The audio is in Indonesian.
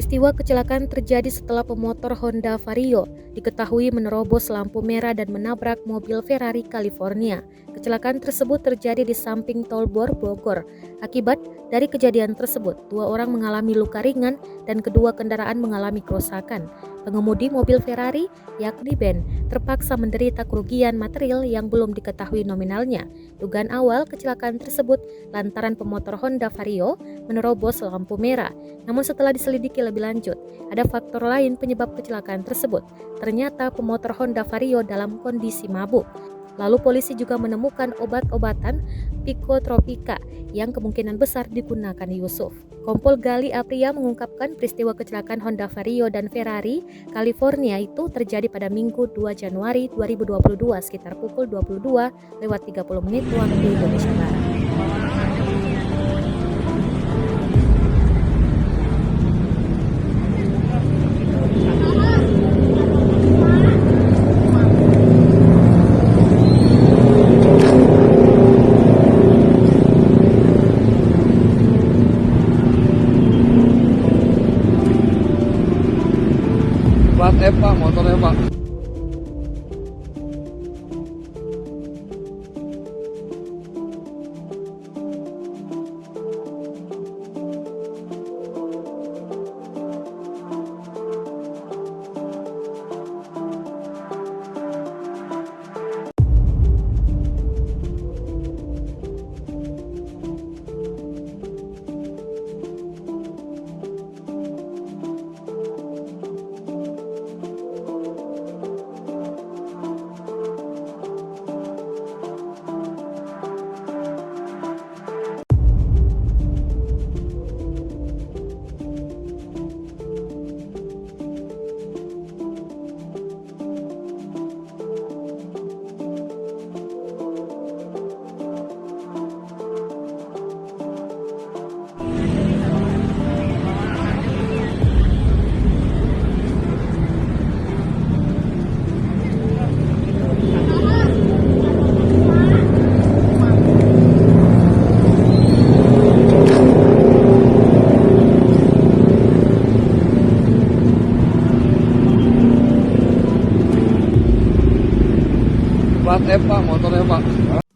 Peristiwa kecelakaan terjadi setelah pemotor Honda Vario diketahui menerobos lampu merah dan menabrak mobil Ferrari California. Kecelakaan tersebut terjadi di samping tol Bor, Bogor. Akibat dari kejadian tersebut, 2 orang mengalami luka ringan dan kedua kendaraan mengalami kerusakan. Pengemudi mobil Ferrari, yakni Ben, terpaksa menderita kerugian material yang belum diketahui nominalnya. Dugaan awal kecelakaan tersebut lantaran pemotor Honda Vario menerobos lampu merah. Namun setelah diselidiki lebih lanjut, ada faktor lain penyebab kecelakaan tersebut. Ternyata pemotor Honda Vario dalam kondisi mabuk. Lalu polisi juga menemukan obat-obatan psikotropika yang kemungkinan besar digunakan Yusuf. Kompol Gali Apria mengungkapkan peristiwa kecelakaan Honda Vario dan Ferrari California itu terjadi pada Minggu 2 Januari 2022 sekitar pukul 22:30 waktu Indonesia Barat. Plat F Pak, motornya Pak. Plat F Pak, motornya Pak.